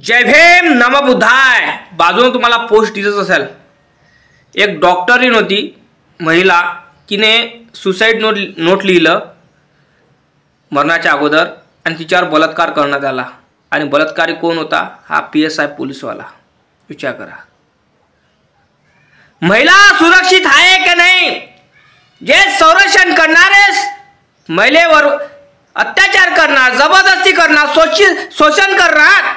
जय भीम नम बुद्धाय। बाजूने तुम्हाला पोस्ट दिसत असेल, एक डॉक्टरीन होती महिला, तिने सुसाईड नोट लिहिलं मरणाच्या अगोदर आणि तिच्यावर बलात्कार करण्यात आला। आणि बलात्कारी कोण होता? हा PSI पोलीसवाला। विचार करा, महिला सुरक्षित आहे की नाही? जे संरक्षण करणारे महिलेवर अत्याचार करणार, जबरदस्ती करणार, शोषण करणार,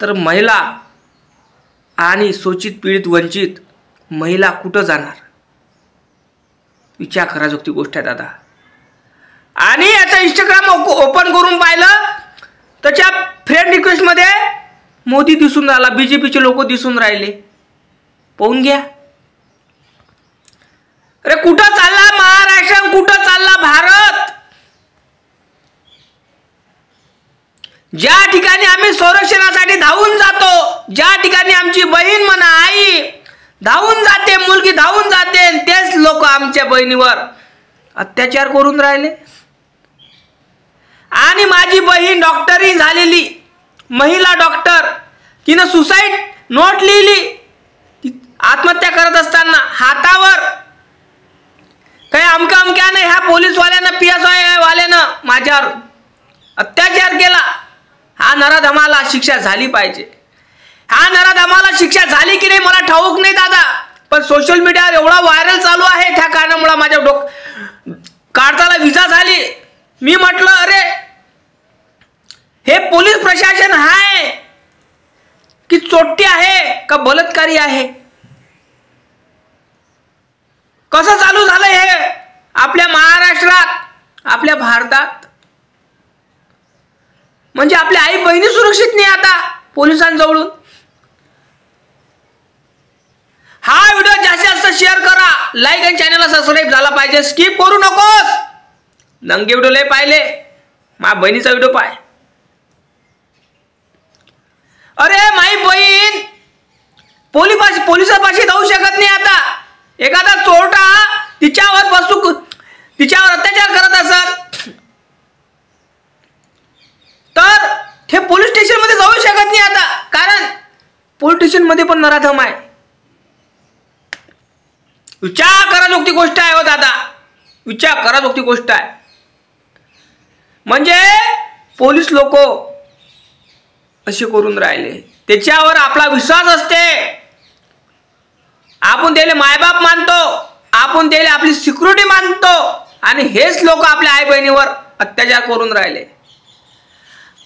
तर महिला आणि शोषित पीडित वंचित महिला कुठं जाणार? विचार कराजोगती गोष्ट आहे दादा। आणि याचा इंस्टाग्राम ओपन करून पाहिलं, त्याच्या फ्रेंड रिक्वेस्ट मध्ये मोदी दिसून राहिला, BJPचे लोक दिसून राहिले। पाहून घ्या। अरे कुठं चालला महाराष्ट्र, कुठं चालला भारत? ज्या ठिकाणी आम्ही संरक्षणासाठी धावून जातो, ज्या ठिकाणी आमची बहीण म्हणा आई धावून जाते, मुलगी धावून जाते, तेच लोक आमच्या बहिणीवर अत्याचार करून राहिले। आणि माझी बहीण डॉक्टरी झालेली महिला डॉक्टर, तिने सुसाईड नोट लिहिली आत्महत्या करत असताना हातावर। काही अमक्याने ह्या पोलीसवाल्यानं PSI वाल्यानं माझ्यावर अत्याचार केला। हा नराधमाला शिक्षा झाली पाहिजे। हा नराधमाला शिक्षा झाली की नाही मला ठाऊक नाही दादा, पण सोशल मीडियावर एवढा व्हायरल चालू आहे, त्या कारणामुळे माझ्या काढताना विजा झाली। मी म्हटलं अरे हे पोलीस प्रशासन आहे की चोट्टी आहे का बलात्कारी आहे? कसं चालू झालं हे आपल्या महाराष्ट्रात, आपल्या भारतात? म्हणजे आपल्या आई बहिणी सुरक्षित नाही आता पोलिसांजवळून। हा व्हिडिओ जास्तीत जास्त शेअर करा, लाईक आणि चॅनलला सबस्क्राइब झाला पाहिजे, स्किप करू नकोस। नंगे व्हिडिओ लय पाहिले, माझ्या बहिणीचा व्हिडिओ पाय। अरे माई बहीण पोलिसापाशी जाऊ शकत नाही आता। एखादा चोरटा तिच्यावर अत्याचार करत असत तर हे पोलीस स्टेशन मध्ये जाऊ शकत नाही आता, कारण पोलीस स्टेशन मध्ये पण नराधम आहे। विचार कराजोगती गोष्ट आहे हो दादा, विचार कराजोगती गोष्ट आहे। म्हणजे पोलीस लोक असे करून राहिले, त्याच्यावर आपला विश्वास असते। आपण त्याला मायबाप मानतो, आपण त्याला आपली सिक्युरिटी मानतो, आणि हेच लोक आपल्या आई बहिणीवर अत्याचार करून राहिले।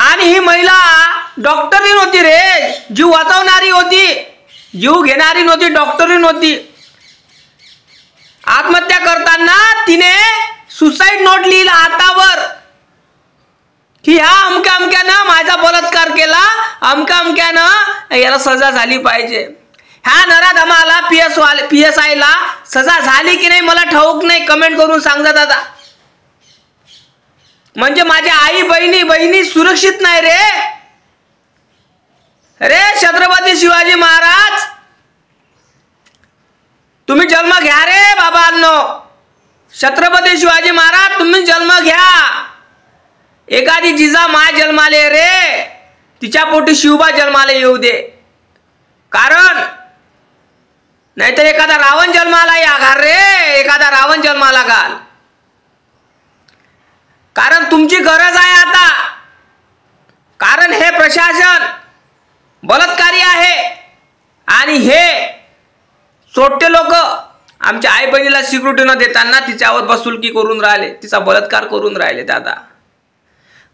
आणि ही महिला डॉक्टरीन होती रे, जीव वाचवणारी होती, जीव घेणारी नव्हती, डॉक्टरीन होती। आत्महत्या करताना तिने सुसाईड नोट लिहिला हातावर की ह्या अमक्यानं माझा बलात्कार केला, अमक्यानं याला सजा झाली पाहिजे। ह्या नराधमाला PSI ला सजा झाली की नाही मला ठाऊक नाही, कमेंट करून सांगा दादा। म्हणजे माझ्या आई बहिणी सुरक्षित नाही रे। अरे छत्रपती शिवाजी महाराज, तुम्ही जन्म घ्या रे बाबांनो। छत्रपती शिवाजी महाराज तुम्ही जन्म घ्या। एखादी जिजा माय जन्माले रे, तिच्या पोटी शिवबा जन्माला येऊ दे, कारण नाहीतर एखादा रावण जन्माला या घाल रे, एखादा रावण जन्माला घाल। कारण तुमची गरज आहे आता, कारण हे प्रशासन बलात्कारी आहे आणि हे चोट्टे लोक आमच्या आई बहिणीला सिक्युरिटी न देताना तिच्यावर बसुलकी करून राहिले, तिचा बलात्कार करून राहिले। दादा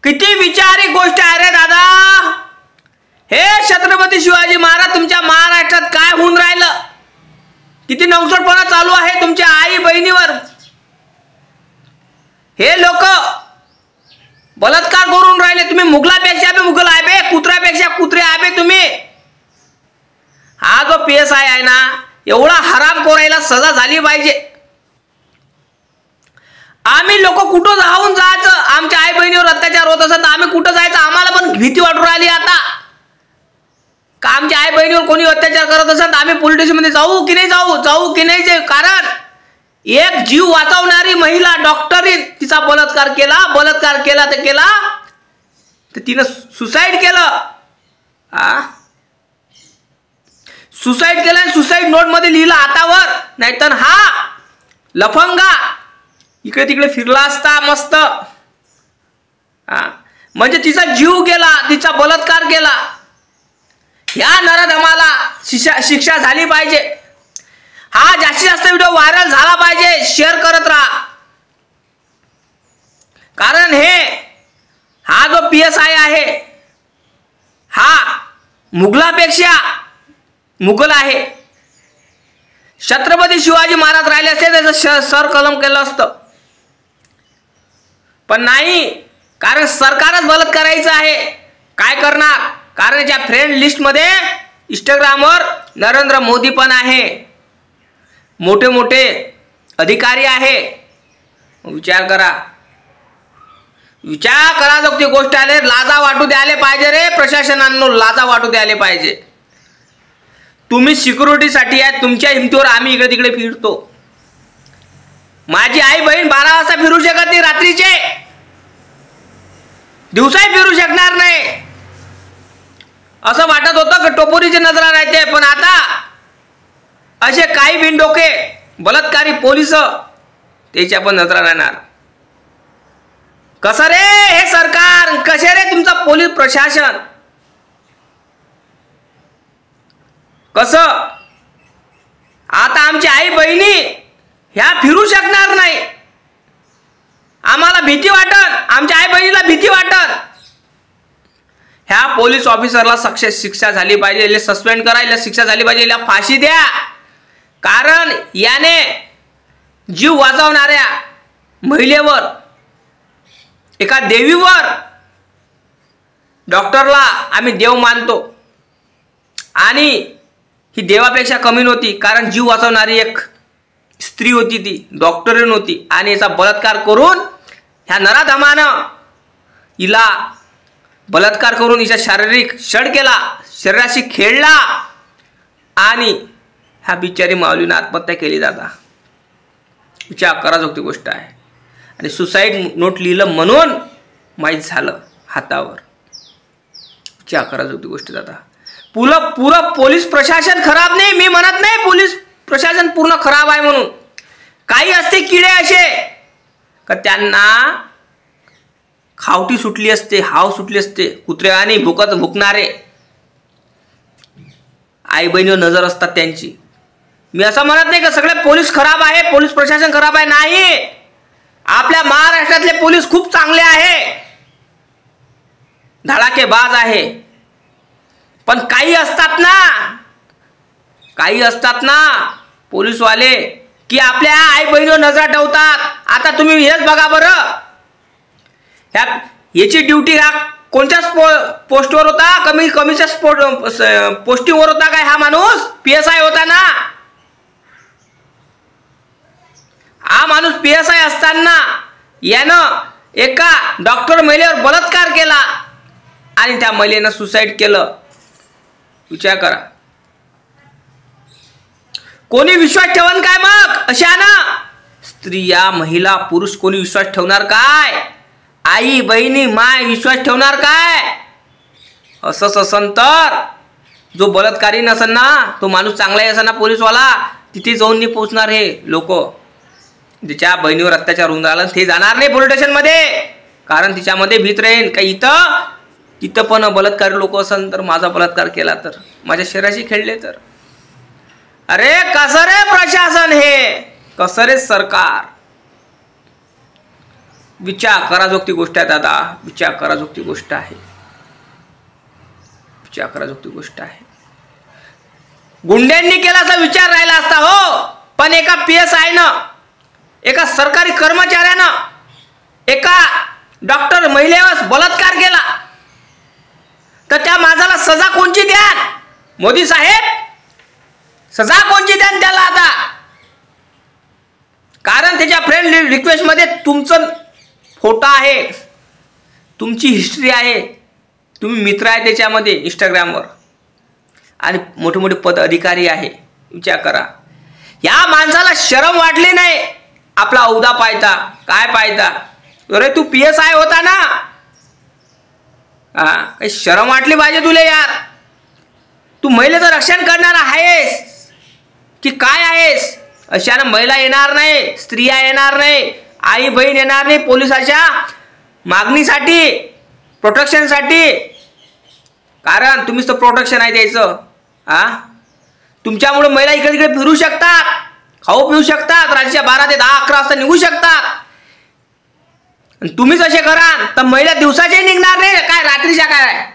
किती विचारी गोष्ट आहे रे दादा। हे छत्रपती शिवाजी महाराज, तुमच्या महाराष्ट्रात काय होऊन राहिलं? किती नवसटपणा चालू आहे तुमच्या आई बहिणीवर। हे लोक बलात्कार करून राहिले, तुम्ही मुघलापेक्षा बी मुघल आहे बे, कुत्र्यापेक्षा कुत्रे आहे बे तुम्ही। हा जो PSI आहे ना, एवढा हरामखोराला सजा झाली पाहिजे। आम्ही लोक कुठं जाऊन जायचं? आमच्या आई बहिणीवर अत्याचार होत असत आम्ही कुठं जायचं? आम्हाला पण भीती वाटू राहिली आता का आमच्या आई बहिणीवर कोणी अत्याचार करत असत आम्ही पोलीस स्टेशन मध्ये जाऊ की नाही जाऊ की नाही? कारण एक जीव वाचवणारी महिला डॉक्टरीन तिचा बलात्कार केला तर तिने सुसाईड केलं। सुसाईड केलं आणि सुसाईड नोट मध्ये लिहिलं हातावर, नाहीतर हा लफंगा इकडे तिकडे फिरला असता मस्त. म्हणजे तिचा जीव गेला, तिचा बलात्कार केला. या नराधमाला शिक्षा झाली पाहिजे. हा जास्तीत जास्त व्हिडिओ व्हायरल झाला पाहिजे. शेअर करत राहा. कारण हा जो PSI आहे हा मुघलापेक्षा मुघल आहे. छत्रपती शिवाजी महाराज राहिले असते त्याचं सर कलम केलं असतं, पण नाही. कारण सरकारच बलात्कार करायचं आहे. काय करणार? कारण याच्या फ्रेंड लिस्ट मध्ये इंस्टाग्रामवर नरेंद्र मोदी पण आहे, मोठे मोठे अधिकारी आहे. विचार करा, विचार करा. जो ती गोष्ट आले लाजा वाटू द्यायला पाहिजे रे प्रशासनांनो, लाजा वाटू द्यायला पाहिजे. तुम्ही सिक्युरिटीसाठी आहे, तुमच्या हिमतीवर आम्ही इकडे तिकडे फिरतो. माझी आई बहीण 12 वाजता फिरू शकत नाही, रात्रीचे दिवसाही फिरू शकणार नाही. असं वाटत होतं की टोपोरीची नजरा राहते, पण आता असे काही बिनडोके बलात्कारी पोलीस त्याच्या पण नजरा राहणार. कसं रे हे सरकार, कसे रे तुमचं पोलीस प्रशासन, कसं? आता आमची आई बहिणी ह्या फिरू शकणार नाही. आम्हाला भीती वाटत, आमच्या आई बहिणीला भीती वाटत. ह्या पोलीस ऑफिसरला शिक्षा झाली पाहिजे, याला सस्पेंड करा, याला शिक्षा झाली पाहिजे, याला फाशी द्या. कारण याने जीव वाचवणाऱ्या महिलेवर, एका देवीवर, डॉक्टरला आम्ही देव मानतो आणि ही देवापेक्षा कमी नव्हती. कारण जीव वाचवणारी एक स्त्री होती, ती डॉक्टरीण होती. आणि याचा बलात्कार करून ह्या नराधमानं हिला बलात्कार करून हिचा शारीरिक छळ केला, शरीराशी खेळला आणि ह्या बिचारी माऊलीनं आत्महत्या केली. दादा विचार कराजोगती गोष्ट आहे. आणि सुसाईड नोट लिहिलं म्हणून माहीत झालं हातावर. विचार कराजोगती गोष्ट. दादा पुरं पोलीस प्रशासन खराब नाही, मी म्हणत नाही पोलीस प्रशासन पूर्ण खराब आहे म्हणून. काही असते किडे असे का त्यांना खावटी सुटली असते, हाव सुटली असते. कुत्रे आणि भुकणारे आई बहिणीवर नजर असतात त्यांची. मी असं म्हणत नाही का सगळे पोलीस खराब आहे, पोलीस प्रशासन खराब आहे, नाही. आपल्या महाराष्ट्रातले पोलीस खूप चांगले आहे, धडाकेबाज आहे. पण काही असतात ना पोलीसवाले की आपल्या आई बहिणीवर नजर ठेवतात. आता तुम्ही हेच बघा बरं, याची ड्युटी हा कोणत्याच पोस्टवर होता, कमीच्या पोस्टिंगवर होता काय हा माणूस? PSI होता ना. हा माणूस PSI असताना यानं एका डॉक्टर महिलेवर बलात्कार केला आणि त्या महिलेनं सुसाईड केलं. विचार करा, कोणी विश्वास ठेवण काय मग? अशा ना स्त्रिया, महिला, पुरुष कोणी विश्वास ठेवणार काय? आई बहिणी माय विश्वास ठेवणार काय? असंच असन तर जो बलात्कारी नसन ना तो माणूस चांगलाही असा ना पोलीसवाला, तिथे जाऊन नाही पोहोचणार. हे लोक तिच्या बहिणीवर अत्याचार होऊन राहिला ते जाणार नाही पोलीस स्टेशनमध्ये, कारण तिच्यामध्ये भीत राहील का तिथं पण बलात्कारी लोक असन तर माझा बलात्कार केला तर, माझ्या शरीराशी खेळले तर. अरे कसं रे प्रशासन, हे कसं रे सरकार? विचार कराजोगती गोष्ट आहे दादा, विचार कराजोगती गोष्ट आहे, विचार कराजोगती गोष्ट आहे. गुंड्यांनी केला असा विचार राहिला असता हो, पण एका PSI न, एका सरकारी कर्मचाऱ्यानं एका डॉक्टर महिलेवर बलात्कार केला तर त्या माणसाला सजा कोणची द्याल मोदी साहेब? सजा कोणची द्याल त्याला आता? कारण त्याच्या फ्रेंड रिक्वेस्ट मध्ये तुमचं फोटो आहे, तुमची हिस्ट्री आहे, तुम्ही मित्र आहे त्याच्यामध्ये इंस्टाग्रामवर आणि मोठे मोठे पद अधिकारी आहे. विचार करा, या माणसाला शरम वाटली नाही आपला औदा पायता. काय पायता? अरे तू PSI होता ना, काही शरम वाटली पाहिजे तुला यार. तू महिलेचं रक्षण करणार आहेस की काय आहेस? अशानं महिला येणार नाही, स्त्रिया येणार नाही, आई बहीण येणार नाही पोलिसाच्या मागणीसाठी, प्रोटेक्शनसाठी. कारण तुम्हीच तर प्रोटेक्शन आहे द्यायचं. तुमच्यामुळे महिला इकडे तिकडे फिरू शकतात, खाऊ पिऊ शकतात, रात्रीच्या 12 ते 10 11 वाजता निघू शकतात. तुम्हीच असे कराल तर महिला दिवसाचे निघणार नाही काय रात्रीच्या काय?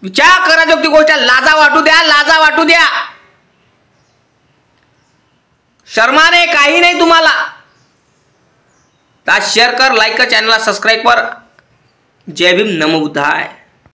विचार करा जोगती गोष्ट. लाजा वाटू द्या, लाजा वाटू द्या. शर्मा नाही, काही नाही तुम्हाला. तर शेअर कर, लाईक कर, चॅनलला सबस्क्राईब कर. जय भीम, नमो बुद्धाय.